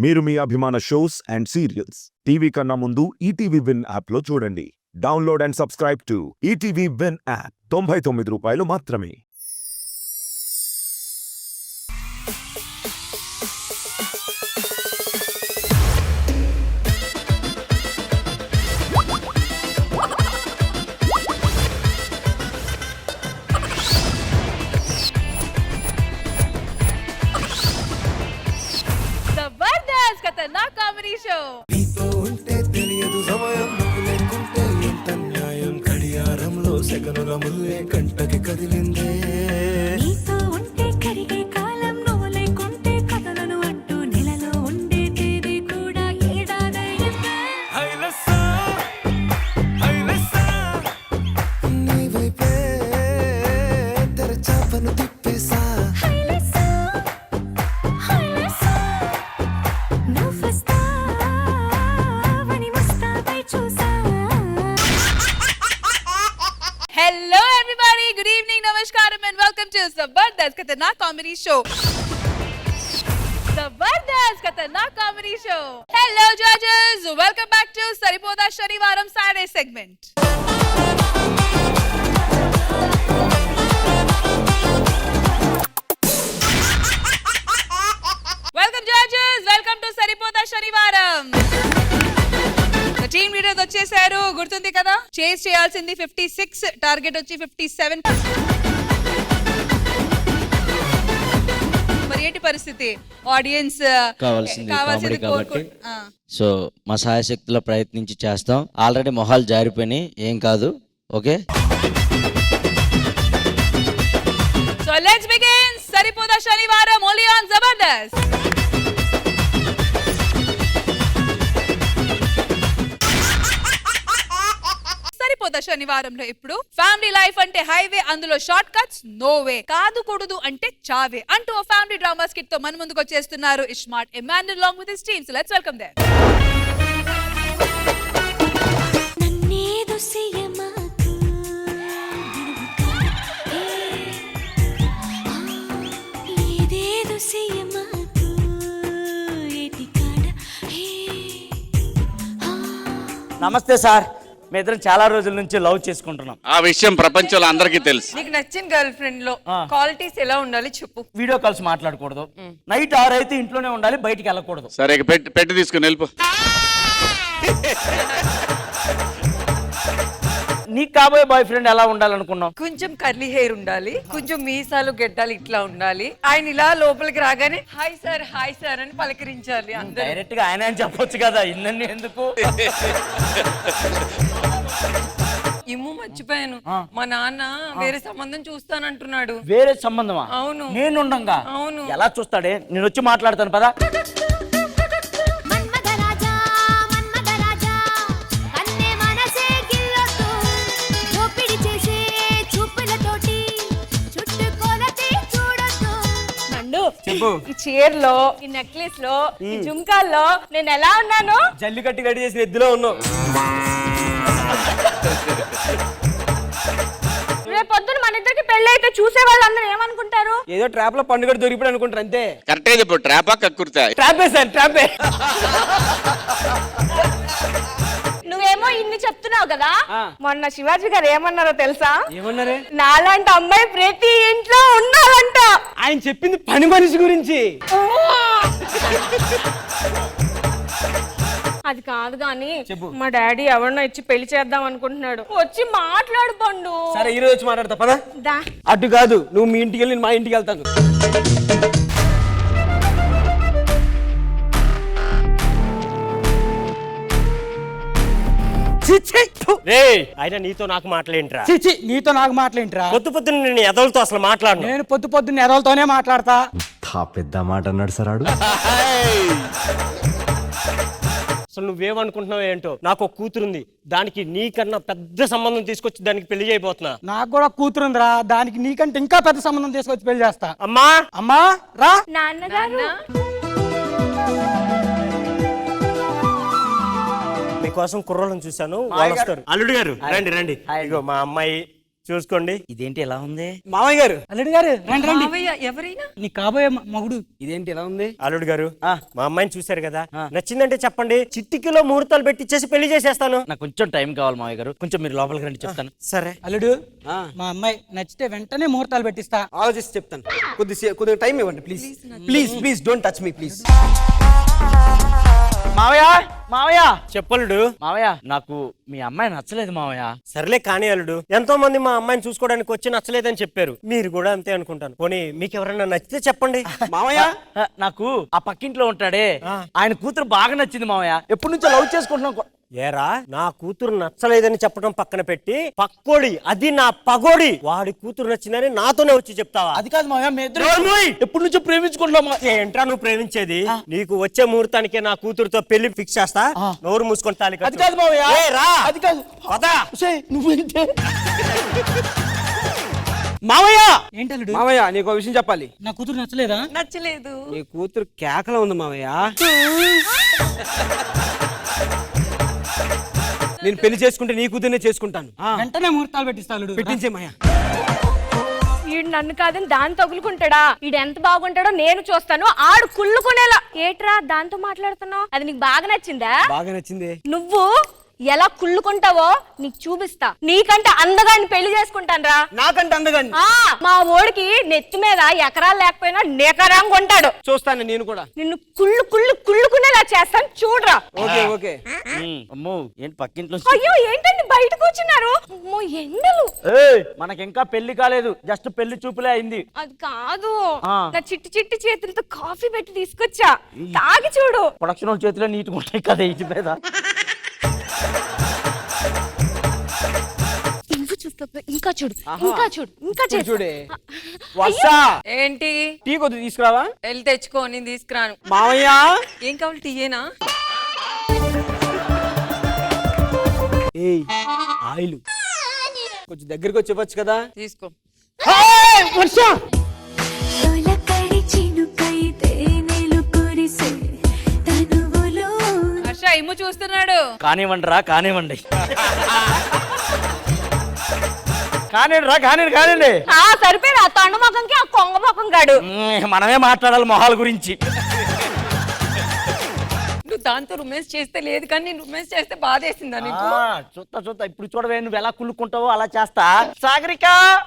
మీరు మీ అభిమాన shows and serials TV కన్నా ముందు ఈటీవీ విన్ యాప్లో చూడండి. Download and subscribe to ETV win app. 99 రూపాయలు మాత్రమే. నీతో ఉంటే తెలియదు సమయం, నువ్వు లేకుంటే ఎంత న్యాయం. గడియారంలో సెకనుల ముల్లే కంటకి కదిలిందే. నీతో ఉంటే కరిగే కాలం, నువ్వు లేకుంటే కథలను అంటూ నెలలో ఉండే తేదీ కూడా ఏడాదైందే. హైలెస్సా, హైలెస్సా, నీ వైపే తెరచాపను తిప్పేసా. హైలెస్సా, హైలెస్సా, నువ్వు వస్తావని ముస్తాబై చూసా. Hello everybody, good evening, namaskaram and welcome to Zabardast Khatarnak Comedy Show. Zabardast Khatarnak Comedy Show. Hello judges, welcome back to Saripota Shanivaram Saturday segment. Welcome judges, welcome to Saripota Shanivaram. Team leaders వచ్చేసారు, గుర్తుంది కదా. Chase చేయాల్సింది 56, target వచ్చి 57. మరి ఏంటి పరిస్థితి? Audience కావాల్సింది కాబట్టి సో మా సాయశక్తిలో ప్రయత్నించి చేస్తాం. ఆల్రెడీ మొహాలు జారిపోయినాయి, ఏం కాదు. ఓకే, సో లెట్స్ బిగిన్ సరిపోదా శనివారం ఓన్లీ ఆన్ జబర్దస్త్. సరిపోదా శనివారంలో ఇప్పుడు ఫ్యామిలీ లైఫ్ అంటే హైవే, అందులో షార్ట్ కట్స్ నో వే. కాదు కూడదు అంటే చావే అంటూ ఓ ఫ్యామిలీ డ్రామా స్కిట్ తో మన ముందుకు వచ్చేస్తున్నారు iSmart Emmanuel along with his team. So let's welcome them. నన్నేదో చెయ్యమాకు, ఏదేదో చెయ్యమాకు, ఏటికాడ నమస్తే సార్, మీ ఇద్దరం చాలా రోజుల నుంచి లవ్ చేసుకుంటున్నాం. ఆ విషయం ప్రపంచంలో అందరికీ తెలుసు. నీకు నచ్చిన గర్ల్ ఫ్రెండ్ లో క్వాలిటీస్ ఎలా ఉండాలి చెప్పు. వీడియో కాల్స్ మాట్లాడకూడదు, నైట్ 6 అయితే ఇంట్లోనే ఉండాలి, బయటికి వెళ్ళకూడదు. సరే ఇక పెట్టి తీసుకుని వెళ్ళిపో. నీకు కాబోయే బాయ్ ఫ్రెండ్ ఎలా ఉండాలనుకున్నావు? కొంచెం కర్లీ హెయిర్ ఉండాలి, కొంచెం మీసాలు గెడ్డాలు ఇట్లా ఉండాలి. ఆయన ఇలా లోపలికి రాగానే హాయ్ సార్ అని పలకరించాలి. అందరూ డైరెక్ట్ గా ఆయన అని చెప్పొచ్చు కదా, ఇన్నన్ని ఎందుకు? ఇమ్ము మర్చిపోయాను, మా నాన్న వేరే సంబంధం చూస్తానంటున్నాడు. వేరే సంబంధమా? అవును. నేనుండంగా? అవును. ఎలా చూస్తాడే, నేను వచ్చి మాట్లాడతాను పదా. మన్మథరాజా, మన్మథరాజా, కన్నే మనసే గిల్లొద్దు, దోపిడి చేసే చూపులతోటి చుట్టుకొలతే చూడొద్దు. నండు, చెప్పు. ఈ చీర్ లో, ఈ నెక్లెస్ లో, ఈ జుంకాల్లో నేను ఎలా ఉన్నాను? జల్లికట్టి గడి చేసిన ఎద్దులో ఉన్నావు. రేపు పొద్దున మన ఇద్దరికి పెళ్లి అయితే చూసే వాళ్ళందరూ ఏమనుకుంటారు? ఏదో ట్రాప్ లో పండుగ దొరికిపోయి అనుకుంటారు అంతే. కరెక్టే చెప్పు. ట్రాపా కక్కుర్తా? ట్రాపే సార్, ట్రాపే. నువ్వేమో ఇన్ని చెప్తున్నావు కదా, మొన్న శివాజీ గారు ఏమన్నారో తెలుసా? ఏమన్నారే? నాలాంటి అమ్మాయి ప్రతి ఇంట్లో ఉన్నారంట. ఆయన చెప్పింది పని మనిషి గురించి. అది కాదు గాని, చెప్పు. మా డాడీ ఎవరినో ఇచ్చి పెళ్లి చేద్దాం అనుకుంటున్నాడు. వచ్చి మాట్లాడు పండు. సరే ఈ రోజు వచ్చి మాట్లాడతా పదా. దా. అటు కాదు, నువ్వు మీ ఇంటికి వెళ్ళి నేను మా ఇంటికి వెళ్తాను. అయినా నీతో నాకు మాట్లాడేంట్రా? చిచి, నీతో నాకు మాట్లాడింట్రా? పొద్దున నేను ఎదలతో అసలు మాట్లాడను. నేను పొద్దున్న ఎదలతోనే మాట్లాడతా. పెద్ద మాట అన్నాడు సార్ ఆడు. అసలు నువ్వేమనుకుంటున్నావు ఏంటో, నాకు ఒక కూతురుంది, దానికి నీకన్నా పెద్ద సంబంధం తీసుకొచ్చి దానికి పెళ్లి చేయబోతున్నా. నాకు కూడా కూతురుందిరా, దానికి నీకంటే ఇంకా పెద్ద సంబంధం తీసుకొచ్చి పెళ్లి చేస్తా. అమ్మా అమ్మా రా. నాన్నగారు, మీకోసం కుర్రోళ్ళని చూశాను, వాళ్ళు వస్తారు. అల్లుడు గారు రండి రండి. ఇగో మా అమ్మాయి, చూసుకోండి. ఇదేంటి ఎలా ఉంది? మామయ్య గారు, అల్లుడు గారు, రండి రండి. మావయ్య ఎవరైనా నీ కాబోయే మగుడు. ఇదేంటి ఎలా ఉంది? అల్లుడు గారు, మా అమ్మాయిని చూశారు కదా, నచ్చిందంటే చెప్పండి, చిట్టికిలో ముహూర్తాలు పెట్టిచ్చేసి పెళ్లి చేసేస్తాను. నాకు కొంచెం టైం కావాలి మావయ్య గారు, కొంచెం మీరు లోపలికి రండి చెప్తాను. సరే అల్లుడు, మా అమ్మాయి నచ్చితే వెంటనే ముహూర్తాలు పెట్టిస్తా. ఆలోచిస్తే చెప్తాను. కొద్దిగా టైం ఇవ్వండి please. Please don't touch me please. మావయ్య మావయ్య చెప్పలుడు. మావయ్య నాకు మీ అమ్మాయి నచ్చలేదు మావయ్య. సర్లే కానీ అల్లుడు, ఎంతో మంది మా అమ్మాయిని చూసుకోవడానికి వచ్చి నచ్చలేదని చెప్పారు, మీరు కూడా అంతే అనుకుంటాను. పోనీ మీకు ఎవరన్నా నచ్చితే చెప్పండి. మామయ్య నాకు ఆ పక్కింట్లో ఉంటాడే ఆయన కూతురు బాగా నచ్చింది మావయ్య, ఎప్పటి నుంచో లవ్ చేసుకుంటున్నాం. ఏరా, నా కూతురు నచ్చలేదని చెప్పడం పక్కన పెట్టి, పక్కోడి అది నా పగోడి వాడి కూతురు నచ్చిందని నాతోనే వచ్చి చెప్తావా? అది కాదు మావయ్య, మీ ఇద్దరు ఎప్పటి నుంచో ప్రేమించుకుంటున్నాం. ఏంట్రా నువ్వు ప్రేమించేది? నీకు వచ్చే ముహూర్తానికే నా కూతురుతో పెళ్లి ఫిక్స్ చేస్తా. నోరు మూసుకొని తాళి కట్టు. అది కాదు మావయ్య, రా. అది కాదు. నువ్వేంటే మామయ్య ఏంటి అల్లుడు? మామయ్య నీకు ఒక విషయం చెప్పాలి. నా కూతురు నచ్చలేదా? నచ్చలేదు. నీ కూతురు కేకలో ఉంది మామయ్య. నేను పెళ్లి చేసుకుంటే నీ కూతురునే చేసుకుంటాను. వెంటనే ముహూర్తాలు పెట్టిస్తా అల్లుడు. పెట్టించే మాయా. ఈడు నన్ను కాదని దాన్ని తగులుకుంటాడా? ఈడు ఎంత బాగుంటాడో నేను చూస్తాను. ఆడు కుళ్ళుకునేలా. ఏట్రా దాంతో మాట్లాడుతున్నావు? అది నీకు బాగా నచ్చిందా? బాగా నచ్చింది. నువ్వు ఎలా కుళ్ళుకుంటావో నీకు చూపిస్తా. నీకంటే అందగాన్ని పెళ్లి చేసుకుంటానురా. నాకంటే అందగాని. మా ఓడికి నెత్తి మీద ఎకరాలు లేకపోయినా నెకరాంగా ఉంటాడు. చూస్తాను నేను కూడా. నిన్ను కుళ్ళుకునేలా చేస్తాను, చూడరా. Okay okay. అమ్మో ఏంటి పక్కింట్లో? అయ్యో ఏంటండి బయట కూర్చున్నారు? అమ్మో ఎండలు. మనకి ఇంకా పెళ్లి కాలేదు, జస్ట్ పెళ్లి చూపులే అయింది. అది కాదు, నా చిట్టి చిట్టి చేతులతో కాఫీ పెట్టి తీసుకొచ్చా, తాగి చూడు. ప్రొడక్షన్ చేతిలో నీట్గా ఉంటాయి కదా ఇంటి మీద. ఇంకా చూడు, ఇంకా చూడు, ఇంకా చూడే. వర్ష ఏంటి? టీ కొద్ది తీసుకురావా? వెళ్ళి తెచ్చుకో, నేను తీసుకురాను. మామయ్య ఏం కావాలి? టీయేనా? ఏయ్ ఆయిల్ కొంచెం దగ్గరికి వచ్చి చెప్పొచ్చు కదా. తీసుకో. వర్ష తొలకరి చినుకై తేనెలు కురిసే తనువులో. హర్ష ఇమ్ము చూస్తున్నాడు. కానివ్వండి రా, కానివ్వండి. కానివ్వండి. సరిపోయింది. ఆ తండు మొఖంకి ఆ కొంగ మొఖం కాడు. మనమే మాట్లాడాలి మొహాల గురించి. నువ్వు దాంతో రొమాన్స్ చేస్తే లేదు, కానీ నేను రొమాన్స్ చేస్తే బాధేసిందా నీకు? చూస్తా ఇప్పుడు చూడవే నువ్వు ఎలా కుళ్ళుకుంటావో అలా చేస్తా. సాగరిక,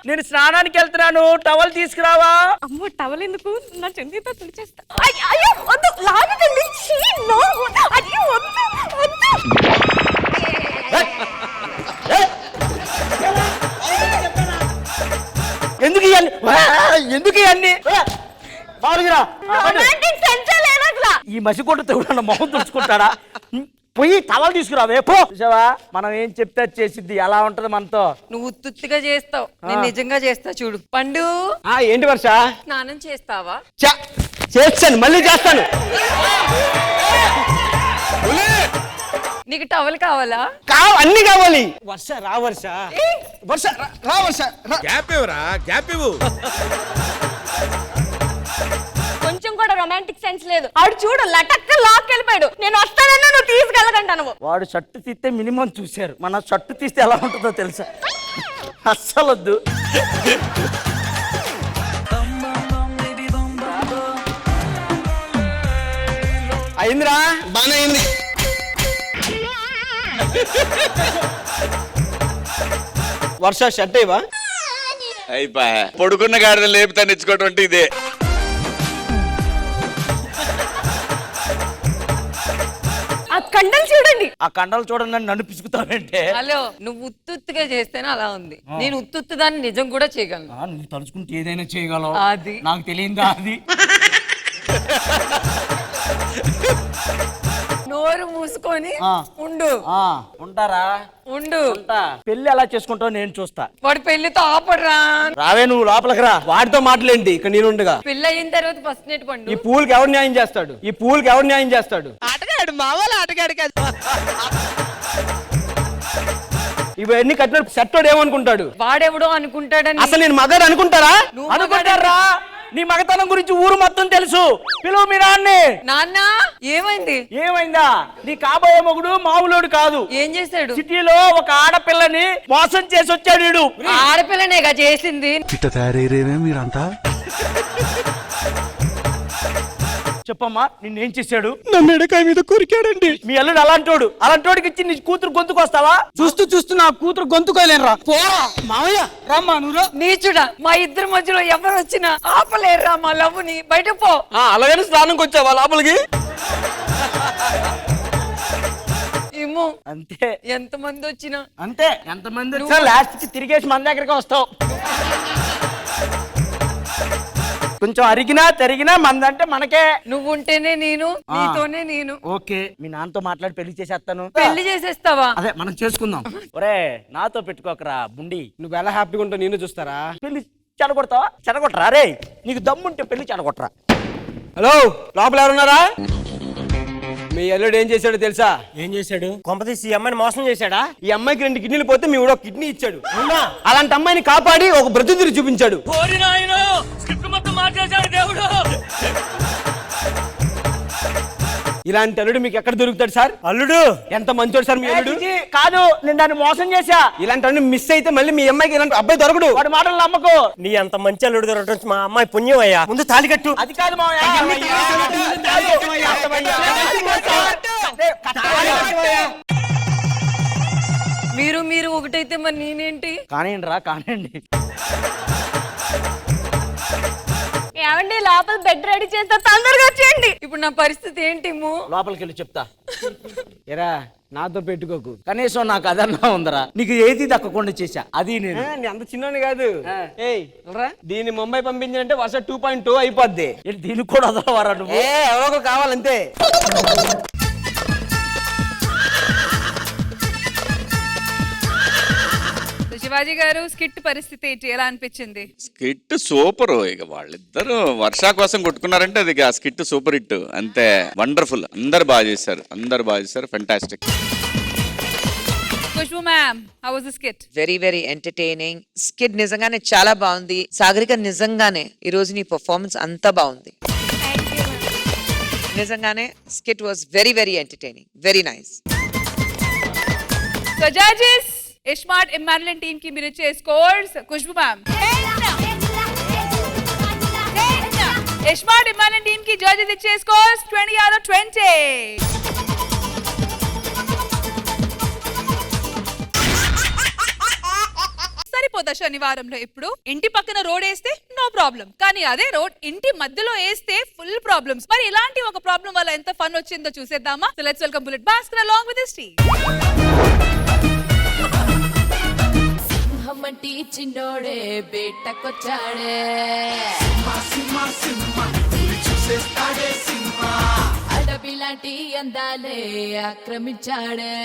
నేను స్నానానికి వెళ్తున్నాను, టవల్ తీసుకురావా? అమ్మో టవల్ ఎందుకు? నా చెందితో తుడిచేస్తా. అయ్యో వద్దు, లాగదండి. నో, అయ్యో వద్దు వద్దు. ఎందుకు ఇవన్నీ? రొమాంటిక్ సెన్స్ లేదు అసలు. ఈ మసికొండ తెగుడు మొహం తుడుచుకుంటాడా? పోయి టవల్ తీసుకురావే పో. చూసావా, మనం ఏం చెప్తే చేసిద్ది. ఎలా ఉంటది మనతో. నువ్వు ఉత్తుగా చేస్తావు, నేను నిజంగా చేస్తా చూడు. పండు, ఏంటి వర్ష? స్నానం చేస్తావా? చేస్తాను, మళ్ళీ చేస్తాను. నీకు టవల్ కావాలా? అన్ని కావాలి. వర్ష రా, వర్ష వర్ష రా, వర్ష గ్యాప్ ఇవ్వు. కొంచెం కూడా రొమాంటిక్ సెన్స్ లేదు. ఆడు చూడు లటక్క లాక్ వెళ్ళిపోయాడు. నేను వస్తానన్నా నువ్వు తీసుకెళ్ళకంటాను. వాడు షర్టు తీస్తే మినిమం చూశారు, మన షర్టు తీస్తే ఎలా ఉంటుందో తెలుసా? అస్సలు వద్దు. అయిందిరా, బాగా అయింది. వర్ష షర్ట్ ఇవా? అయిపోయా. పొడుకున్న గాడిద లేపుతాను ఇచ్చుకోవటం అంటే ఇదే. ఆ కండలు చూడండి. ఆ కండలు చూడండి, నన్ను పిసుకుతావంటే. హలో, నువ్వు ఉత్తుగా చేస్తేనే అలా ఉంది. నేను ఉత్తు దాన్ని నిజం కూడా చేయగలను. నువ్వు తలుచుకుంటే ఏదైనా చేయగలవు. అది నాకు తెలియదా? అది నోరు మూసుకొని ఉండు. ఉంటారా? ఉండు. పెళ్లి ఎలా చేసుకుంటావు నేను చూస్తా. వాడు పెళ్లితో ఆపడరా. రావే నువ్వు లోపలికి రా. వాడితో మాట్లాడండి, ఇక్కడ నేను ఉండగా. పెళ్లి అయిన తర్వాత ఫస్ట్ నెట్ పండు. ఈ పూల్కి ఎవరు న్యాయం చేస్తాడు? ఈ పూల్కి ఎవరు న్యాయం చేస్తాడు? ఆటగాడు, మావాళ్ళు ఆటగాడు కాదు. ఇవన్నీ కట్టిన సెట్టోడు ఏమనుకుంటాడు? వాడెవడో అనుకుంటాడని. అసలు నేను మగాడు అనుకుంటారా? నువ్వు అనుకుంటారా? నీ మగతనం గురించి ఊరు మొత్తం తెలుసు. పిలువు మీ నాన్నే. నాన్న ఏమైంది? ఏమైందా? నీ కాబోయే మొగుడు మామూలుడు కాదు. ఏం చేశాడు? సిటీలో ఒక ఆడపిల్లని మోసం చేసి వచ్చాడు వీడు. ఆడపిల్లనేగా చేసింది. ఇట్ట తయారయ్యేమే మీరంతా. చెప్పమ్మా నిన్నేం చేశాడు? నా మెడకాయ మీద కొరికాడండి. మీ అల్లుడు అలాంటోడికి ఇచ్చి నీ కూతురు గొంతుకు వస్తావా? చూస్తూ నా కూతురు గొంతుకోలేనురా. పోరా మావయ్య, రమ్మా నువ్వు. నీచుడా, మా ఇద్దరి మధ్యలో ఎవరు వచ్చినా ఆపలేరురా మా లవ్వుని. బయట పో. అలాగని స్నానంకి వచ్చావా లోపలికి? ఏమో అంతే. ఎంతమంది వచ్చినా అంతే. ఎంతమంది వచ్చినా లాస్ట్ కి తిరిగేసి మన దగ్గరికి వస్తావు. కొంచెం అరిగినా తరిగినా మందంటే మనకే. నువ్వు ఉంటేనే నేను, నీతోనే నేను. ఓకే, మీ నాన్నతో మాట్లాడి పెళ్లి చేసేస్తాను. పెళ్లి చేసేస్తావా? అదే మనం చేసుకుందాం. ఒరే నాతో పెట్టుకోకరా బుండి. నువ్వు ఎలా హ్యాపీగా ఉంటావు నేను చూస్తారా? పెళ్లి చెడగొడతావా? చెడగొట్టరా రే. నీకు దమ్ముంటే పెళ్లి చెడగొట్టరా. హలో, లోపల ఎవరున్నారా? మీ అల్లుడు ఏం చేశాడో తెలుసా? ఏం చేశాడు? కొంపదీసి ఈ అమ్మాయిని మోసం చేశాడా? ఈ అమ్మాయికి 2 కిడ్నీలు పోతే మీ ఒక కిడ్నీ ఇచ్చాడు. అలాంటి అమ్మాయిని కాపాడి ఒక బ్రతుకుని చూపించాడు. ఇలాంటి అల్లుడు మీకు ఎక్కడ దొరుకుతాడు సార్? అల్లుడు ఎంత మంచోడు సార్ మీ అల్లుడు. కాదు, నేను దాన్ని మోసం చేశా. ఇలాంటి అల్లుడు మిస్ అయితే మళ్ళీ మీ అమ్మాయికి ఇలాంటి అబ్బాయి దొరకడు. వాడి మాటలు నమ్మకు. నీ అంత మంచి అల్లుడు దొరకడం మా అమ్మాయి పుణ్యం అయ్యా. ముందు తాళి కట్టు. అది కాదు మావయ్య. మీరు ఒకటైతే మరి నేనేంటి? కానివ్వండి రా, కానివ్వండి. ఏమండి లోపల బెడ్ రెడీ చేస్తా, తొందరగా వచ్చేయండి. ఇప్పుడు నా పరిస్థితి ఏంటి? లోపలికి వెళ్ళి చెప్తా. ఎరా నాతో పెట్టుకోకు, కనీసం నాకు అదన్నా ఉందరా. నీకు ఏది దక్కకుండా చేశా, అది నేను. అంత చిన్నోని కాదు. ఏయ్ దీన్ని ముంబై పంపించాలంటే వర్ష 2.2 అయిపోద్ది. దీనికి కూడా వదలవారా నువ్వు? ఎవరో ఒకరు కావాలంతే. శివాజీ గారు స్కిట్ పరిస్థితి ఏంటి? ఎలా అనిపించింది? Skit super. ఇక వాళ్ళిద్దరు వర్ష కోసం కొట్టుకున్నారంటే అది ఆ స్కిట్ సూపర్ హిట్. అంతే వండర్ఫుల్. అందరు బాగా చేశారు. Fantastic. Khushbu ma'am, how was the skit? Very entertaining skit. నిజంగానే చాలా బాగుంది. సాగరిక నిజంగానే ఈ రోజు నీ పర్ఫార్మెన్స్ అంతా బాగుంది. నిజంగానే skit was very entertaining. Very nice. So judges, iSmart Immanuel team కి మీరు ఇచ్చే scores. Khushbu ma'am, iSmart Immanuel team కి జడ్జెస్ ఇచ్చే స్కోర్స్ 20 out of 20. సరిపోదా శనివారంలో? ఇప్పుడు ఇంటి పక్కన రోడ్ వేస్తే నో ప్రాబ్లం, కానీ అదే రోడ్ ఇంటి మధ్యలో వేస్తే ఫుల్ ప్రాబ్లమ్స్. మరి ఇలాంటి ఒక ప్రాబ్లం వల్ల ఎంత ఫన్ వచ్చిందో చూసేద్దామా? So let's welcome Bullet Bhaskar along with his team. హమ్మటి చిన్నోడే బేటకొచ్చాడే, అడవిలాంటి అందాలే ఆక్రమించాడే.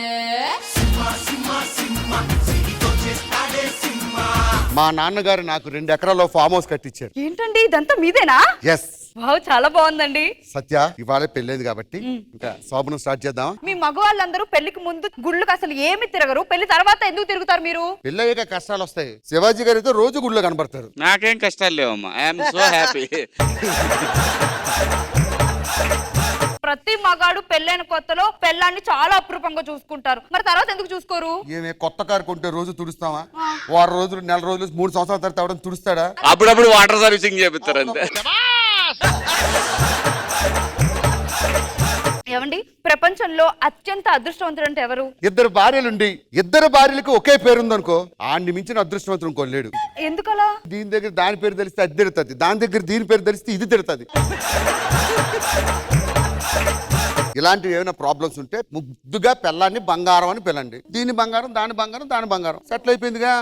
మా నాన్నగారు నాకు 2 ఎకరాల్లో ఫామ్ హౌస్ కట్టించారు. ఏంటండి ఇదంతా మీదేనా? ఎస్. వావ్, చాలా బాగుందండి. సత్య, ఇవాళ పెళ్ళైంది కాబట్టి ఇంకా శోభనం స్టార్ట్ చేద్దాం. మీ మగవాళ్ళందరూ పెళ్లికి ముందు గుళ్ళకి అసలు ఏమి తిరగరు, పెళ్లి తర్వాత ఎందుకు తిరుగుతారు మీరు? పెళ్ళయ్యాక కష్టాలు వస్తాయి. శివాజీ గారు అయితే రోజు గుళ్ళో కనబడతారు. నాకేం కష్టాలు లేవమ్మా. I'm so happy. ప్రతి మగాడు పెళ్ళైన కొత్తలో పెళ్ళాన్ని చాలా అపురూపంగా చూసుకుంటారు, మరి తర్వాత ఎందుకు చూసుకోరు? ఏమే కొత్త కారు కొంటే రోజు తుడుస్తావా? వారం రోజులు, నెల రోజులు, 3 సంవత్సరాల తర్వాత ఎవడం తుడుస్తాడా? అప్పుడప్పుడు వాటర్ సర్వీసింగ్ చేపిస్తారు అంతే. ఏమండి, ప్రపంచంలో అత్యంత అదృష్టవంతుడు అంటే ఎవరు? 2 భార్యలుండి 2 భార్యలకు ఒకే పేరుందనుకో, ఆడిని మించిన అదృష్టవంతుడు ఇంకోలేడు. ఎందుకలా? దీని దగ్గర దాని పేరు తెలిస్తే అది తిడుతుంది, దాని దగ్గర దీని పేరు తెలిస్తే ఇది తిడుతుంది. ఇలాంటివి ఏమైనా ప్రాబ్లమ్స్ ఉంటే ముద్దుగా పెళ్ళాన్ని బంగారం అని పిల్లండి. దీని బంగారం, దాని బంగారం, దాని బంగారం సెటిల్ అయిపోయిందిగా.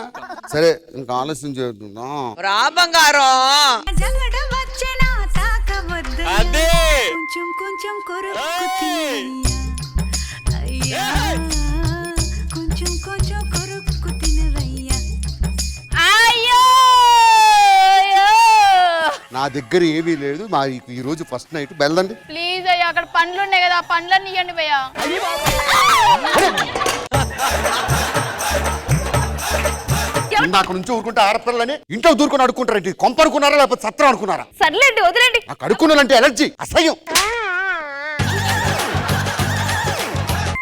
సరే, ఇంకా ఆలస్యం చేద్దాం. రా బంగారం. కొంచెం కొంచెం కొరకు అయ్యా, కొంచెం కొంచెం కొరకు తినవయ్యా. అయ్యో నా దగ్గర ఏమీ లేదు. మా ఈ రోజు ఫస్ట్ నైట్ బెల్లండి. ప్లీజ్ అయ్యా, అక్కడ పండ్లు ఉన్నాయి కదా, పండ్లన్నీ ఇవ్వండి భయ్యా. ఇందాక నుంచి ఊరుకుంటే ఆడపిల్లని ఇంట్లో దూరుకొని అడుక్కుంటారంటే కొంప అనుకున్నారా లేకపోతే సత్రం అనుకున్నారా? సర్లేండి వదిలేండి. నాకు అడుక్కున్నానంటే ఎలర్జీ, అసహ్యం.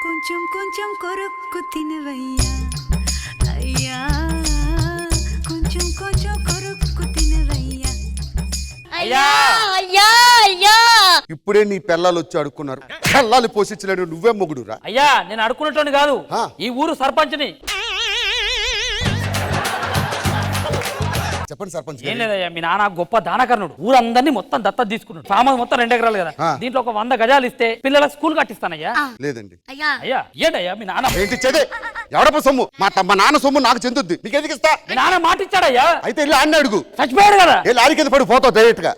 కొంచెం కొంచెం కొరుక్కు తినవయ్యా అయ్యా, కొంచెం కొంచెం కొరుక్కు తినవయ్యా. అయ్యా అయ్యా అయ్యా. ఇప్పుడే నీ పిల్లలు వచ్చి అడుక్కున్నారు. పిల్లలు పోషించలేడు నువ్వే మొగుడురా. అయ్యా నేను అడుక్కున్నట్టు కాదు, ఆ. ఈ ఊరు సర్పంచ్ని. చెప్పండి సర్పంచ్ ఏం లేదయ్యా, మీ నాన్న గొప్ప దానకర్ణుడు. ఊరందరినీ మొత్తం దత్తత తీసుకున్నాడు. సామాన్ మొత్తం 2 ఎకరాలు కదా, ఆ. దీంట్లో ఒక 100 గజాలు ఇస్తే పిల్లల స్కూల్ కట్టిస్తానయ్యా. లేదండి. అయ్యా అయ్యా ఏంటయ్యా మీ నాన్న? ఏంటి చెదే? ఎవడప్ప సొమ్ము? మా నాన్న సొమ్ము నాకు చెందుద్ది, నీకెందుకు ఇస్తా? మీ నాన్న మాట ఇచ్చాడయ్యా. అయితే వెళ్ళి అన్న అడుగు. చచ్చిపోయాడు కదా. ఏ లారీ కింద పడి పోతావు డైరెక్ట్ గా.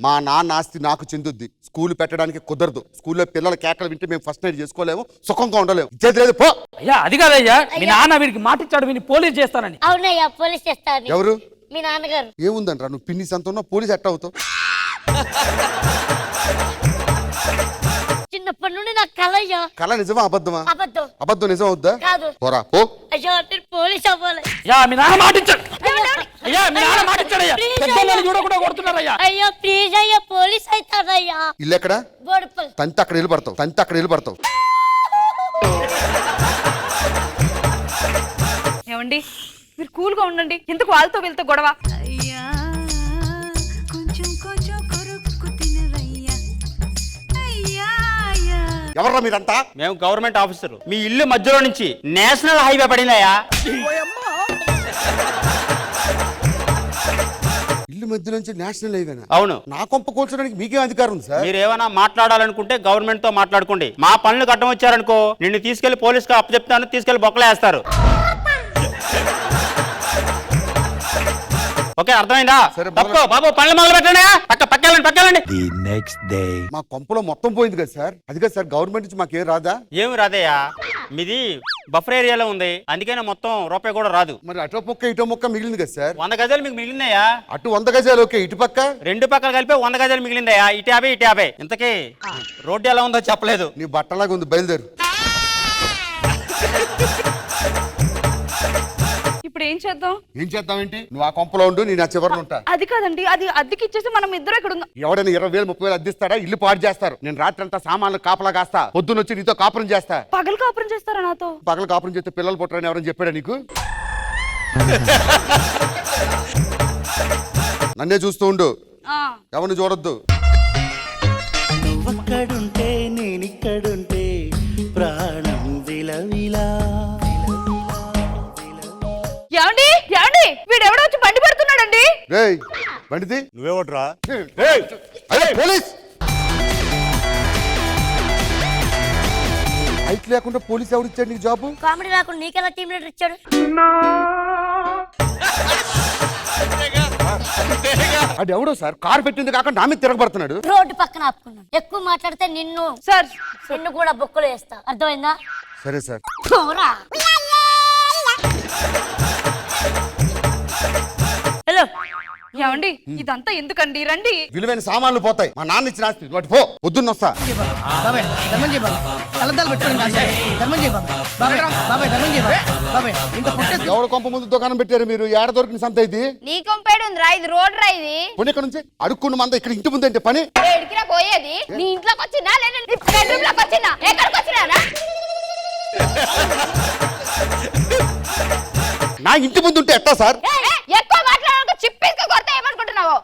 మా నాన్న ఆస్తి నాకు చెందుద్ది, స్కూల్ పెట్టడానికి కుదరదు. స్కూల్లో పిల్లల కేకలు వింటే మేము ఫస్ట్ నైట్ చేసుకోలేము, సుఖంగా ఉండలేము. ఇచ్చేది లేదు, పో. అయ్యా అది కాదయ్యా, మీ నాన్న వీడికి మాట ఇచ్చాడు, వీడిని పోలీస్ చేస్తానని. అవునయ్యా పోలీస్ చేస్తాను. ఎవరు? మీ నాన్నగారు. ఏముందంటారా, నువ్వు పిన్ని సంత పోలీస్ ఎట్ట అవుతావు? చిన్నప్పటి నుండి నాకు కలయ్యా. కళ నిజమా అబద్ధమా? అబద్ధం. అబద్ధం నిజం అవుద్దా? కాదు. పోరా పో. అయ్యా నేను పోలీస్ అవ్వాలి. అయ్యా మీ నాన్న మాట ఇచ్చాడు. అయ్యా మీ నాన్న మాట ఇచ్చాడయ్యా. పెద్దోళ్ళని చూడకుండా కొడుతున్నారయ్యా. అయ్యా ప్లీజ్ అయ్యా పోలీస్ అవుతానయ్యా. ఇల్లు ఎక్కడ? బోడుపల్. తంతి అక్కడ నిలబడతావు, తంతి అక్కడ నిలబడతావు. ఏమండి మీరు కూల్ గా ఉండండి, ఎందుకు వాళ్ళతో వీళ్ళతో గొడవ? అయ్యా కొంచెం కొంచెం కొరుక్కు తినవయ్యా అయ్యా అయ్యా. ఎవర్రా మీరంతా? మేము గవర్నమెంట్ ఆఫీసర్. మీ ఇల్లు మధ్యలో నుంచి నేషనల్ హైవే పడిందయ్యా. ఇల్లు మధ్య నుంచి నేషనల్ హైవేనా? అవును. నా కొంప కూల్చడానికి మీకేం అధికారం ఉంది సార్? మీరు ఏమైనా మాట్లాడాలనుకుంటే గవర్నమెంట్ తో మాట్లాడుకోండి. మా పనులు కట్టం వచ్చారనుకో నిన్ను తీసుకెళ్లి పోలీస్ గా అప్పచెప్తాను, తీసుకెళ్లి బొక్కలేస్తారు. ఓకే అర్థమైందా? సరే, తప్పుకో బాబు, పనులు మొదలు పెట్టండి. పక్కెళ్ళండి. మా కొంపలో మొత్తం పోయింది కదా సార్. అది కదా సార్, గవర్నమెంట్ నుంచి మాకేం రాదా? ఏమి రాదయ్యా, మీది బఫర్ ఏరియాలో ఉంది, అందుకనే మొత్తం రూపాయి కూడా రాదు. మరి అటో మొక్క ఇటో మొక్క మిగిలింది కదా సార్. 100 గజాలు మీకు మిగిలిందయ్యా. అటు 100 గజాలు ఓకే, ఇటు పక్క 2 పక్కలు కలిపి 100 గజాలు మిగిలిందయ్యా. ఇటు 50 ఇటు 50. ఇంతకీ రోడ్డు ఎలా ఉందో చెప్పలేదు. నీ బట్టలాగా ఉంది, బయలుదేరు. ఇప్పుడు ఏం చేద్దాం? ఏం చేద్దామేంటి? నువ్వు ఆ కొంపలో ఉండు, నేను ఆ చివరిలో ఉంటా. అది కాదండి, అది అద్దెకి ఇచ్చేసి మనం ఇద్దరు ఇక్కడ ఉందాం. ఎవడైనా 20,000 30,000 అద్దిస్తాడా? ఇల్లు పాడు చేస్తారు. నేను రాత్రి అంతా సామాన్లు కాపలా కాస్తా, పొద్దున్న వచ్చి నీతో కాపురం చేస్తా. పగలు కాపురం చేస్తారా నాతో? పగలు కాపురం చేస్తే పిల్లలు పుట్టరని ఎవరైనా చెప్పాడా నీకు? నన్నే చూస్తూ ఉండు, ఎవరిని చూడొద్దు. నువ్వక్కడుంటే నేనిక్కడుంటే ప్రాణం విలవిలా. ఏమండి ఏమండి వీడు ఎవడో వచ్చి బండి పెడుతున్నాడండి. రేయ్ బండిది. నువ్వేవడ్రా? అరే పోలీస్! హైట్ లేకుండా పోలీస్ ఎవరు ఇచ్చాడు నీకు జాబు? కామెడీ రాకుండా నీకెలా టీం లీడర్ ఇచ్చాడు? అది ఎవడో సార్, కారు పెట్టింది కాకుండా నా మీద తిరగబడుతున్నాడు. రోడ్డు పక్కన ఆపుకున్నాను. ఎక్కువ మాట్లాడితే నిన్ను కూడా బొక్కలు వేస్తా, అర్థమైందా? సరే సార్. పోరా. హలో ఏమండి ఇదంతా ఎందుకండి? రండి. విలువైన సామాన్లు పోతాయి, మా నాన్న ఇచ్చిన ఆస్తి. వాటి పో, పొద్దున్న వస్తా. ఎవడ కొంప ముందు దుకాణం పెట్టారు మీరు? ఏడ దొరికిన సంత ఇది? నీ కొంపేడు ఉందిరా, ఇది రోడ్ రా. ఇది ఇక్కడ నుంచి అడుక్కున్న మంద ఇక్కడ ఇంటి ముందు అంటే పని ఎడికిరా పోయేది? నీ ఇంట్లోకి వచ్చిందా లేదా నీ బెడ్రూమ్ లోకి వచ్చిందా? ఎక్కడికి వచ్చినా? నా ఇంటి ముందు ఉంటే ఎట్టా సార్? ఎక్కువ మాట్లాడాలకు చిప్పేసుకు కొడతా ఏమనుకుంటున్నావు?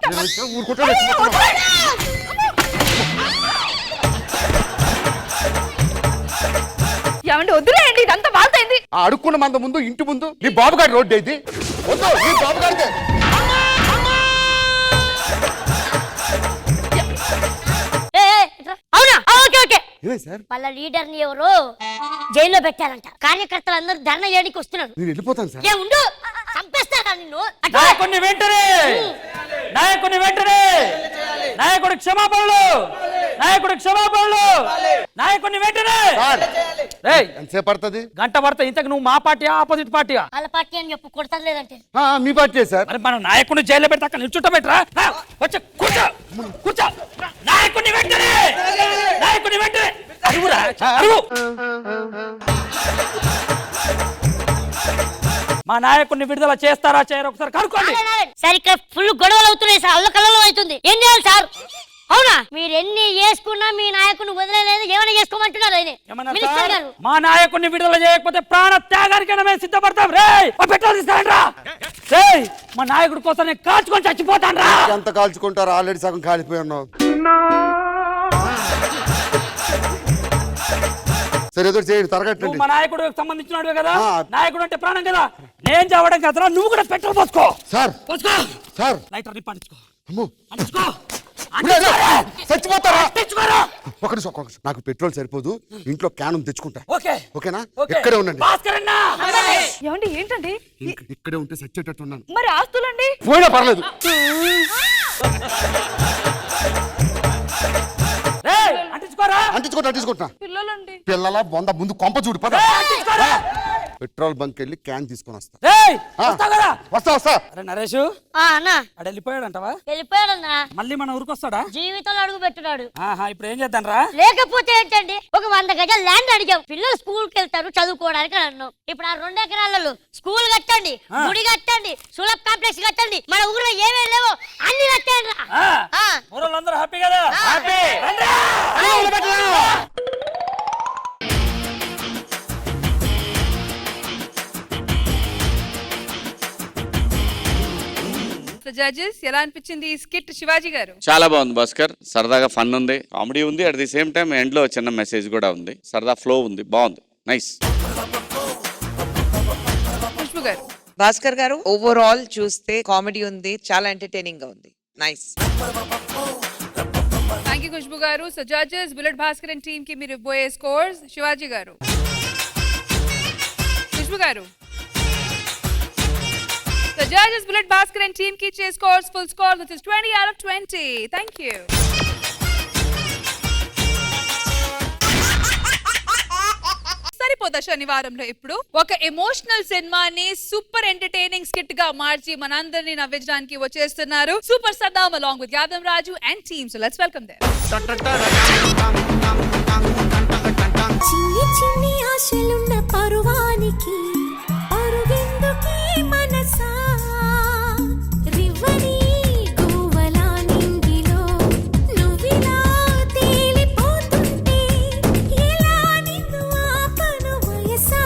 ఏమండి వద్దులేండి, ఇదంతా వాళ్ళతైంది. ఆ అడుక్కున్న మంద ముందు ఇంటి ముందు నీ బాబుగారి రోడ్డు ఇది. వద్దు, నీ బాబుగారిదే. అవునా? Okay okay. ఏమే సార్? వాళ్ళ లీడర్ ని ఎవరు జైల్లో పెట్టారంట. కార్యకర్తలందరూ ధర్నా చేయడానికి వస్తున్నారు. నేను వెళ్ళిపోతాను సార్. ఏ ఉండు, చంపేస్తారా నిన్ను? నాయకుడిని వెంటనే నాయకుడి క్షమాపణలు, నాయకుడిని వెంటనే. ఎంతసేపు పడుతుంది? గంట పడుతుంది. ఇంతకు నువ్వు మా పార్టీ ఆపోజిట్ పార్టీ? వాళ్ళ పార్టీ అని చెప్పు, కొడతారు లేదంటే. మీ పార్టీ సార్. మరి మనం నాయకుడిని జైల్లో పెడతా, అక్కడ నిల్చుంట పెట్టరా? వచ్చి కూర్చో. నాయకుడిని వెంటనే అడుగురా, అడుగు. మా నాయకుడిని విడుదల చేస్తారా చేయరు ఒకసారి కనుక్కోండి. సార్ ఇక్కడ ఫుల్ గొడవలు అవుతున్నాయి సార్, అల్లకల్లలో అవుతుంది. ఏం చేయాలి సార్? అవునా, మీరు ఎన్ని చేసుకున్నా మీ నాయకుని వదిలేదు, ఏమైనా చేసుకోమంటున్నారు ఆయన మినిస్టర్ గారు. మా నాయకుడిని విడుదల చేయకపోతే ప్రాణ త్యాగానికైనా మేము సిద్ధపడతాం. రేయ్ పెట్రోల్ తీసుకురండి. రేయ్ మా నాయకుడి కోసం నేను కాల్చుకొని చచ్చిపోతాను రా. ఎంత కాల్చుకుంటారు, ఆల్రెడీ సగం కాలిపోయి ఉన్నావు. సరే ఏదో చేయండి, తరగట్టండి. మా నాయకుడు సంబంధించినవి కదా, నాయకుడు అంటే ప్రాణం కదా. నేను చావడం కదరా, నువ్వు కూడా పెట్రోల్ పోసుకో. సార్ పోసుకో సార్, లైటర్ నిప్పంచుకో. అమ్మో అంచుకో. చచ్చిపోతారా? ఒక నిమిషం, నాకు పెట్రోల్ సరిపోదు, ఇంట్లో క్యాన్ తెచ్చుకుంటా. ఓకేనా? ఇక్కడే ఉండండి. ఏమండి ఏంటండి ఇక్కడే ఉంటే సచ్చేటట్టు ఉన్నాను. మరి ఆస్తులండి? పోయినా పర్లేదు. అంటించుకుంటా. పిల్లలండి. పిల్లల బొంద ముందు కొంప చూడు పద. పెట్రోల్ బంక్ వెళ్ళి క్యాన్ తీసుకొని వస్తా. వస్తా. అరే నరేష్ అడు వెళ్ళిపోయాడంటవా? వెళ్ళిపోయాడన్నా. మళ్ళీ మన ఊరికి వస్తాడా? జీవితంలో అడుగు పెట్టున్నాడు. ఇప్పుడు ఏం చేద్దాం రా? లేకపోతే ఏంటండి, ఒక 100 గజాల ల్యాండ్ అడిగాం. పిల్లలు స్కూల్ కి వెళ్తారు చదువుకోవడానికి అన్నాం. ఇప్పుడు ఆ 2 ఎకరాలలో స్కూల్ కట్టండి, గుడి కట్టండి, సులభ్ కాంప్లెక్స్ కట్టండి, మన ఊర్లో ఏమేమి లేవో అన్ని కట్టండి. ఊరోళ్ళందరూ హ్యాపీ కదా? జడ్జెస్ ఎలా అనిపించింది ఈ స్కిట్ శివాజీ గారు? చాలా బాగుంది భాస్కర్, సరదాగా ఫన్ ఉంది, కామెడీ ఉంది, at the same time end లో చిన్న మెసేజ్ కూడా ఉంది, సరదా ఫ్లో ఉంది, బాగుంది, నైస్. భాస్కర్ గారు ఓవరాల్ చూస్తే కామెడీ ఉంది, చాలా ఎంటర్టైనింగ్ గా ఉంది, నైస్. థ్యాంక్ యూ ఖుష్బు గారు. So judges bullet Bhaskar and team కి మీరు ఇవ్వబోయే స్కోర్స్. శివాజీ గారు, ఖుష్బు గారు. The judges Bullet Bhaskar and team ki chase scores full score, which is 20 out of 20. Thank you. సరిపోదా శనివారంలో ఇప్పుడు ఒక ఎమోషనల్ సినిమాని సూపర్ ఎంటర్టైనింగ్ స్కిట్ గా మార్చి మనందరినీ నవ్వించడానికి వచ్చేస్తున్నారు super Saddam along with Yadav Raju and team. So let's welcome them. చిన్ని చిన్ని ఆశలున్న పరువానికి పరువెందుకే మనసా రివ్వని గువ్వలా నింగిలో నువ్విలా తేలిపోతుంటే ఎలా నిన్ను ఆపను వయసా.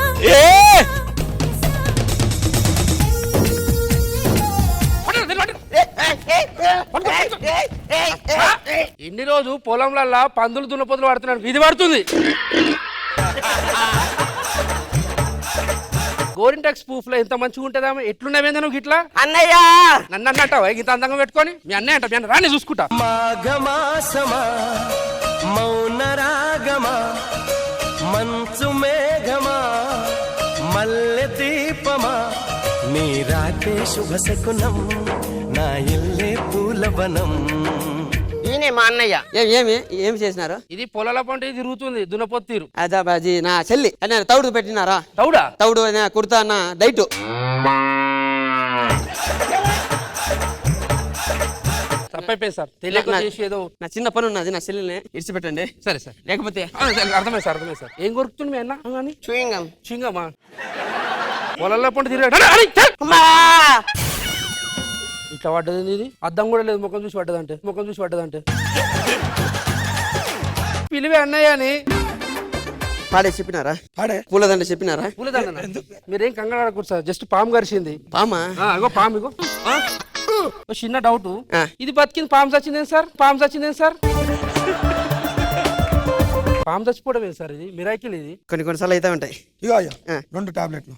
ఇన్ని రోజు పొలంలల్లా పందులు దున్నపోతులు పడుతున్నాడు, ఇది పడుతుంది. గోరింటాక్స్ ప్రూఫ్ లో ఎంత మంచిగా ఉంటుందా? ఎట్లున్నావేందా నువ్వు గిట్లా? అన్నయ్య నన్ను అన్నట్టావా ఇంత అందంగా పెట్టుకొని? మీ అన్నయ్య అంట, మీ అన్న రాని చూసుకుంటా. మాఘమాసమా మౌన రాగమా మంచు మేఘమా మల్లె దీపమా నీ రాతే శుభ శకునం నా ఇల్లే పూలవనం. ఈయనే మా అన్నయ్య. ఏమి చేసినారు? ఇది పొలాల పంట తిరుగుతుంది, దున్నపోతు తీరు. అది నా చెల్లి అన్న తౌడు పెట్టినారా? తౌడా? తౌడు కుర్తా అన్న డైట్. తప్పైపోయింది సార్, తెలియక చేసి ఏదో నా చిన్న పని ఉన్నది, నా చెల్లిని ఇడిచిపెట్టండి. సరే సార్, లేకపోతే అర్థమైంది సార్. ఏం కొరుకుతుంది మీ అన్న? చూయింగమ్మా. పొలాల పంట తిరిగాడు ఇట్లా పడ్డది. ఇది అద్దం కూడా లేదు, ముఖం చూసి పడ్డదంటే. పిలివే అన్నయ్య అని పాడే చెప్పినారా? పూలదండ చెప్పినారా? పూలదండ మీరేం కంగారు ఆడకూడదు సార్, జస్ట్ పాము గరిచింది. పామా? ఇగో పాము, ఇగో చిన్న డౌట్, ఇది బతికింది పాము చచ్చిందేం సార్? పాము చచ్చిపోవడం ఏం సార్? ఇది మిరాకిల్. ఇది కొన్నిసార్లు అయితే ఉంటాయి. 2 టాబ్లెట్లు.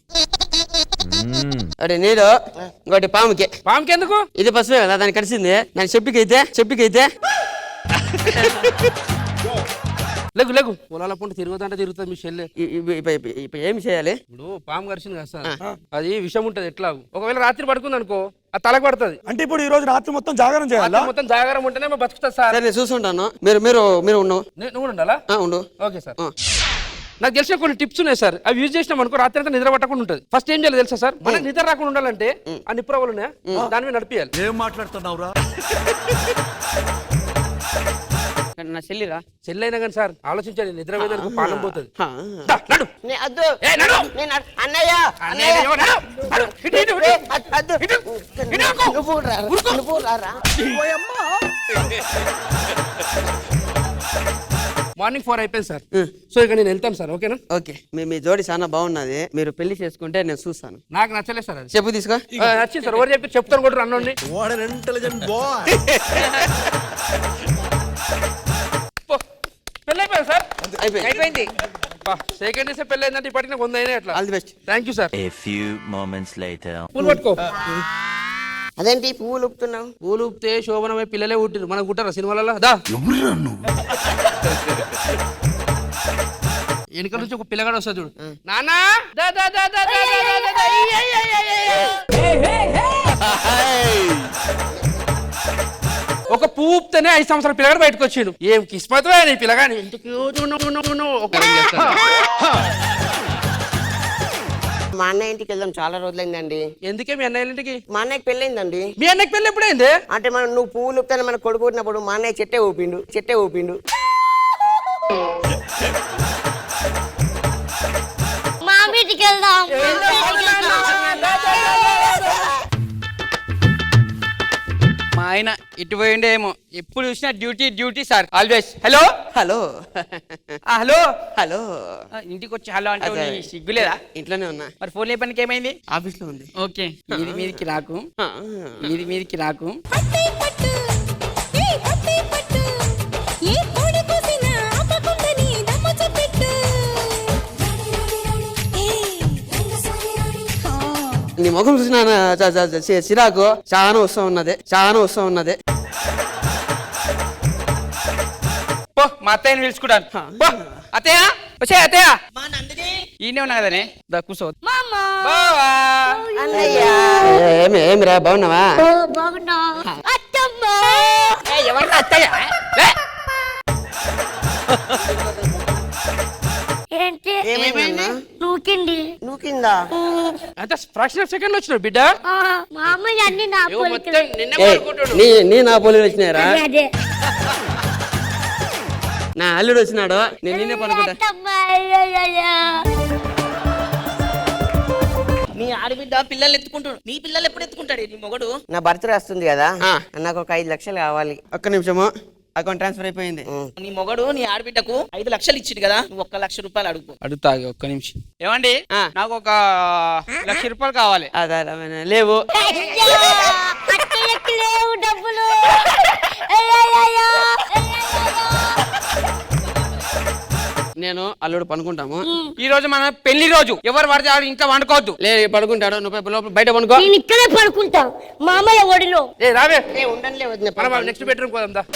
అరే నీడు ఇంకోటి పాముకి. పాముకి ఎందుకు? ఇది పసుపే కదా, దాన్ని కడిసింది. దాని చెప్పికైతే లేకు పొలాల పంట తిరుగుతుంది మీ చెల్లె. ఇప్పుడు ఏమి చేయాలి? ఇప్పుడు పాము కరిచింది కదా సార్, అది విషం ఉంటది. ఎట్లా ఒకవేళ రాత్రి పడుకుంది అనుకో, అది తలకు పడుతుంది. అంటే ఇప్పుడు ఈ రోజు రాత్రి మొత్తం జాగారం చేయాలి. మొత్తం జాగారం ఉంటేనే బతుకుతా సార్. నేను చూసుంటాను, మీరు ఉండు. నువ్వు ఉండాలా? ఉండు. Okay sir. నాకు తెలిసిన కొన్ని టిప్స్ ఉన్నాయి సార్, అవి యూజ్ చేసినాం అనుకో రాత్రి అంతా నిద్ర పట్టకుండా ఉంటుంది. ఫస్ట్ ఏం చేయాలి తెలుసా సార్? మనకి నిద్ర రాకుండా ఉండాలంటే ఆ నిప్పురవ్వలు ఉన్నాయా, దాని మీద నడిపియాలి. ఏం మాట్లాడుతున్నావురా? నా చెల్లిరా. చెల్లి అయినా కానీ సార్ ఆలోచించండి, నిద్ర మీద పానం పోతుంది. అన్నయ్య మార్నింగ్ 4 అయిపోయింది సార్. సో ఇక నేను వెళ్తాను సార్. ఓకేనా? ఓకే, మీ జోడి చాలా బాగున్నది. మీరు పెళ్లి చేసుకుంటే నేను చూస్తాను. నాకు నచ్చలేదు సార్ అది. చెప్పు తీసుకో. నచ్చింది సార్. ఎవరు చెప్పి చెప్తాను కూడా అన్నోండి. What an intelligent boy. పెళ్ళి అయిపోయింది సార్. అయిపోయింది. సెకండ్ డేసే పెళ్ళి అయిందంటే ఇప్పటికి నాకు 100 అయినాయి అట్లా. All the best. Thank you sir. A few moments later. పూలు పట్టుకో. అదేంటి పువ్వులు ఊపుతున్నావు? పూలు ఊపితే శోభనమై పిల్లలే పుట్టిరు. మనం కుట్టారా సినిమాలలో? దా వెనుక నుంచి ఒక పిల్లగాడు వస్తుంది చూడు. నానా దా దా దా దా దా దా దా దా దా. ఒక పువ్వు ఊపితేనే 5 సంవత్సరాల పిల్లగాడు బయటకు వచ్చిండు. ఏం కిస్మతో ఈ పిల్లగాని ఇంటికి ఒక మా అన్నయ్య ఇంటికి వెళ్దాం, చాలా రోజులైందండి. ఎందుకే మీ అన్నయ్య ఇంటికి? మా అన్నయ్యకి పెళ్ళైందండి. మీ అన్నయ్యకి పెళ్ళి ఎప్పుడైంది? అంటే మనం నువ్వు పువ్వులు ఊపుతానే మన కొడుకు పుట్టినప్పుడు మా అన్నయ్య చెట్టే ఊపిండు. మా వీటికి వెళ్దాం. మా ఆయన ఇటు పోయిండేమో, ఎప్పుడు చూసినా డ్యూటీ సార్ ఆల్వేస్. హలో ఇంటికి వచ్చి హలో అంటే సిగ్గులేదా? ఇంట్లోనే ఉన్నా. మరి ఫోన్ లేపనికి ఏమైంది? ఆఫీస్ లో ఉంది. ఓకే, మీదికి రాకు. పట్టే పట్టు ఏ పట్టే పట్టు ఏ కోడి కోసినా ఆపకుందని దమ్ము చూపెట్టు ఏ నీ ముఖం చూసిన సిరాకు చాలా వస్తూ ఉన్నది. మా అత్తయ్యని పిలుచుకుంటాను. అత్తయ్య వచ్చే అత్తయ్య. ఈయనే ఉన్నా కదనే, కూర్చో. ఏమిరా బాగున్నావా? బాగున్నా. ఎవరు అత్తయ్య? ఏంటి నూకిందా? అంత ఫ్రాక్షన్ ఆఫ్ సెకండ్ వచ్చినాడు బిడ్డ. మా అమ్మయ్య అన్ని నా నీ నా పోలీలు వచ్చినారా? అదే నా అల్లుడు వచ్చినాడు, నేను నిన్నే పనుకుంటా. నీ ఆడబిడ్డ పిల్లలు ఎత్తుకుంటాడు. నీ పిల్లలు ఎప్పుడు ఎత్తుకుంటాడు నీ మొగడు? నా బర్త్డే వస్తుంది కదా, నాకు ఒక 5 లక్షలు కావాలి. ఒక్క నిమిషము, అకౌంట్ ట్రాన్స్ఫర్ అయిపోయింది. నీ మొగడు నీ ఆడబిడ్డకు 5 లక్షలు ఇచ్చిండు కదా, నువ్వు 1 లక్ష రూపాయలు అడుగు. అడుగుతా ఒక్క నిమిషం. ఏమండి, నాకు ఒక 1 లక్ష రూపాయలు కావాలి. లేవు. లేవు డబ్బులు. నేను అల్లుడు పనుకుంటాము. ఈ రోజు మన పెళ్లి రోజు, ఎవరు పడితే ఇంట్లో వండుకోవద్దు. లేదు పడుకుంటాడు, నువ్వు లోపల బయట పనుకో. నేను ఇక్కడే పడుకుంటా మామయ్య ఒడిలో. రావే ఉండలే నెక్స్ట్ బెడ్రూమ్ పోదాం.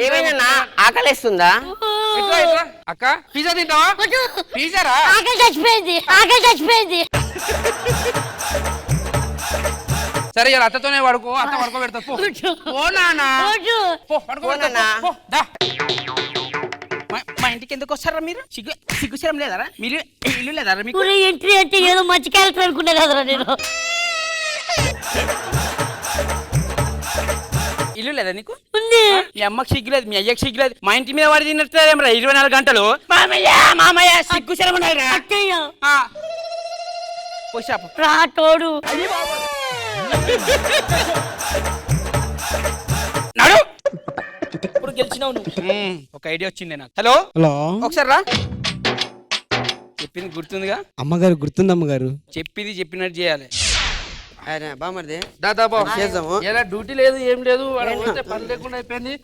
ఏమైనా ఆకలిస్తుందా? అక్క పిజ్జా తింటావా? పిజ్జారా? ఆకలి చచ్చిపోయింది. సరే ఇలా అత్తతోనే పడుకో, అత్త పడుకోబెడతా. మా ఇంటికి ఎందుకు వస్తారా మీరు? సిగ్గుశరం లేదారా? మీరు ఇల్లు లేదారా మీకు? ఎంట్రీ అంటే ఏదో మంచి క్యారెక్టర్ అనుకున్నా కదరా నేను. ఇల్లు లేదా నీకు? ఉంది. మీ అమ్మకి సిగ్గులేదు, మీ అయ్యకి సిగ్గులేదు. మా ఇంటి మీద వాడి తిన్నట్లేమరా 24 గంటలు? మామయ్య సిగ్గుశరం ఉన్నాయిరా. రా తోడు. నడు. ఇప్పుడు గెలిచినావు నువ్వు. ఒక ఐడియా వచ్చింది నాకు. హలో ఒకసారి రా. చెప్పింది గుర్తుందిగా? అమ్మగారు గుర్తుంది. అమ్మగారు చెప్పింది చెప్పినట్టు చేయాలి. బామర్ది దాదాపు చేద్దాము. ఎలా డ్యూటీ లేదు ఏం లేదు, పని లేకుండా అయిపోయింది.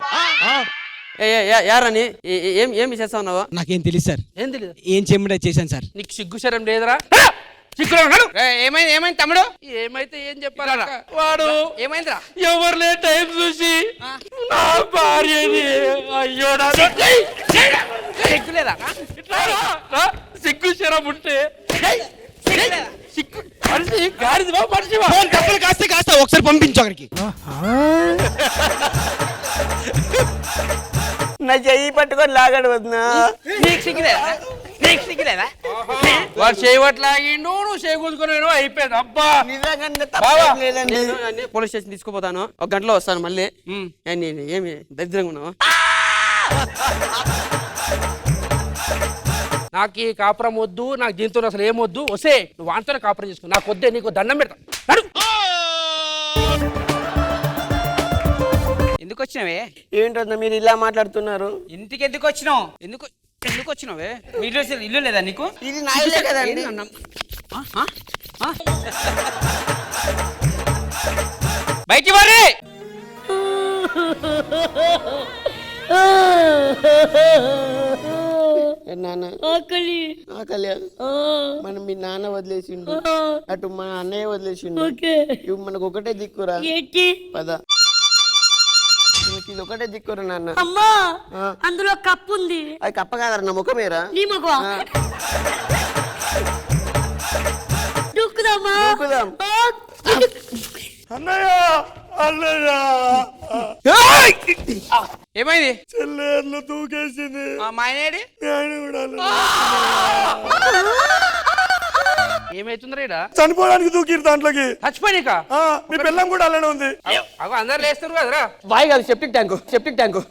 యారని ఏమి చేస్తా ఉన్నావు? నాకేం తెలియదు సార్. ఏం తెలియదు? ఏం చేయమంటే చేశాను సార్. నీకు సిగ్గుశరం లేదురా? ఏమైంది తమ్ముడు? ఏమైతే ఏం చెప్పాలా? వాడు ఏమైందిరా? ఎవరులే టైం చూసి నా భార్యని అయ్యో సిగ్గులేదా? సిగ్గుశరం ఉంటే కాస్త ఒకసారి పంపించు అక్కడికి. నా చెయ్యి పట్టుకొని లాగాడు వద్దునా. నీకు సిగ్గులేదా? నీకు సిగ్గులేదా? వాడు చేయవట్లాగిండు, నువ్వు చేయకూడుకున్నాను, అయిపోయింది. అబ్బా బావా, నేను పోలీస్ స్టేషన్ తీసుకుపోతాను, ఒక గంటలో వస్తాను మళ్ళీ. నేను ఏమి దరిద్రంగా ఉన్నావు? నాకు ఈ కాపురం వద్దు, నాకు దీంతో అసలు ఏమొద్దు. వస్తే నువ్వు వాంతోనే కాపురం చేసుకో, నాకు వద్దే, నీకు దండం పెడతా. ఎందుకు వచ్చినావే? ఏంటన్నా మీరు ఇలా మాట్లాడుతున్నారు? ఇంటికి ఎందుకు వచ్చినావు? ఎందుకు వచ్చినావే? మీరు ఇల్లు లేదా నీకు? ఇది నా ఇల్లే కదండి. బయటికి మరి నాన్న ఆకలి మనం మీ నాన్న వదిలేసిండు, అటు మన అన్నయ్య వదిలేసిండు, ఇవి మనకు ఒకటే దిక్కురా. పద, ఇది ఒకటే దిక్కురా నాన్న. అమ్మా అందులో కప్పు ఉంది. అది కప్ప కాదరా, నా ముఖమేరా. నీ ముఖం. దూకుదామా? ఏమైంది? చెల్లెళ్ళు దూకేసింది. మా ఆయనేడి? ఏమైతుందిరా? చనిపోవడానికి దూకిరు దాంట్లోకి. చచ్చిపోయినాక మీ పిల్లం కూడా అలానే ఉంది. అగో అందరు లేస్తారు కదరా. బాయ్ కాదు, సెప్టిక్ ట్యాంకు.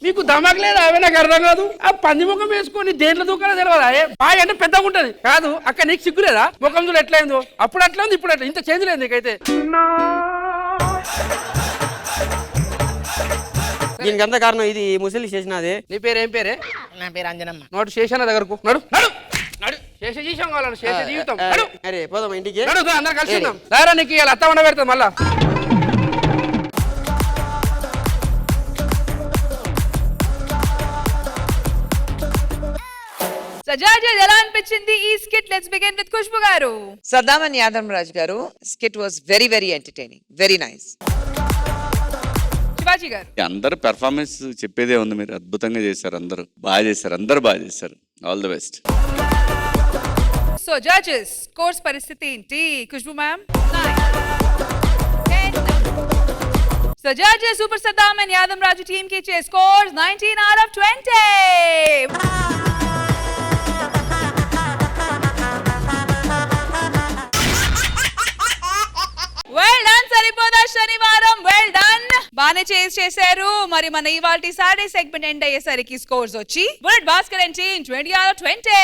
నీకు దమాక్ లేదా? అవే నాకు అర్థం కాదు. ఆ పంది ముఖం వేసుకొని దేంట్లో దూకాలో తెలియదా? బాయ్ అంటే పెద్దగా ఉంటది కాదు. అక్క నీకు సిగ్గులేదా? ముఖం చూడు ఎట్లయిందో. అప్పుడు అట్లా ఉంది, ఇప్పుడు అట్లా. ఇంత చేంజ్ లేదు నీకైతే. దీనికి అంత కారణం ఇది ముసలి చేసినది. నీ పేరు ఏం పేరే? నా పేరు అంజనమ్మ. నోటు శేషన్న దగ్గరకు నడు. శేష జీవితం కావాలి, శేష జీవితం. అరే పోదాం ఇంటికి. అందరు కలిసి ఉందాం. దారా నీకు ఇలా అత్త ఉండ పెడతాం మళ్ళా. సజాజెస్ ఎలా అనిపించింది ఈ skit? Let's begin with Khushbu గారు. సద్దాం అండ్ యాదవ్ రాజ్ గారు, skit was very very entertaining, very nice. Shivaji గారు. అందరు పెర్ఫార్మెన్స్ చెప్పేదే ఉంది, మీరు అద్భుతంగా చేశారు, అందరూ బాగా చేశారు. All the best. So judges scores పరిస్థితి ఏంటి? Khushbu ma'am. So judges super Saddam and Yadav Raju team కి ఇచ్చే scores 19 out of 20. Well done. సరిపోదా శనివారం? వెల్ డన్, బానే చేశారు. మరి మన ఇవాల్టి సాటర్డే సెగ్మెంట్ ఎండ్ అయ్యేసరికి స్కోర్స్ వచ్చి Bullet Bhaskar and team 20 out of 20,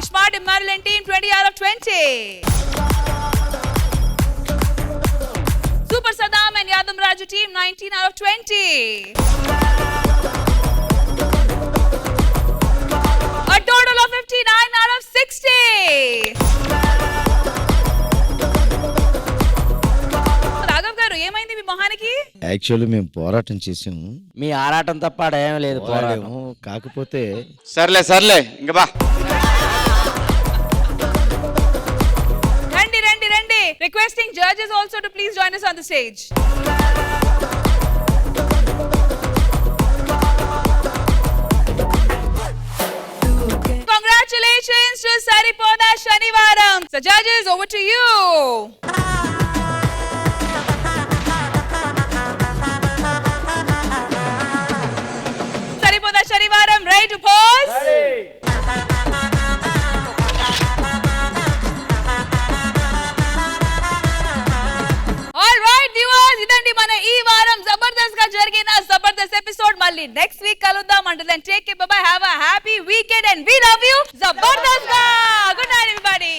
ismart Immanuel and team 20 out of 20, super Saddam and Yadav Raju team 19 out of 20. A total of 59 out of 60. Raghav గారు, ఏమైంది మీ మొహానికి? యాక్చువల్లీ మేము పోరాటం చేసాము. మీ ఆరాటం తప్ప ఏం లేదు, పోరాటం. కాకపోతే సర్లే ఇంకా బా. రండి. Requesting judges also to please join us on the stage. Congratulations to Saripoda Shanivaram. So judges, over to you. Saripoda Shanivaram, ready to pose? All right viewers, idandi mana ee varam zabardast ga jarigina zabardast episode. Malli next week kaluddam. Until then, take care, bye bye, have a happy weekend and we love you zabardast ga. Good night everybody.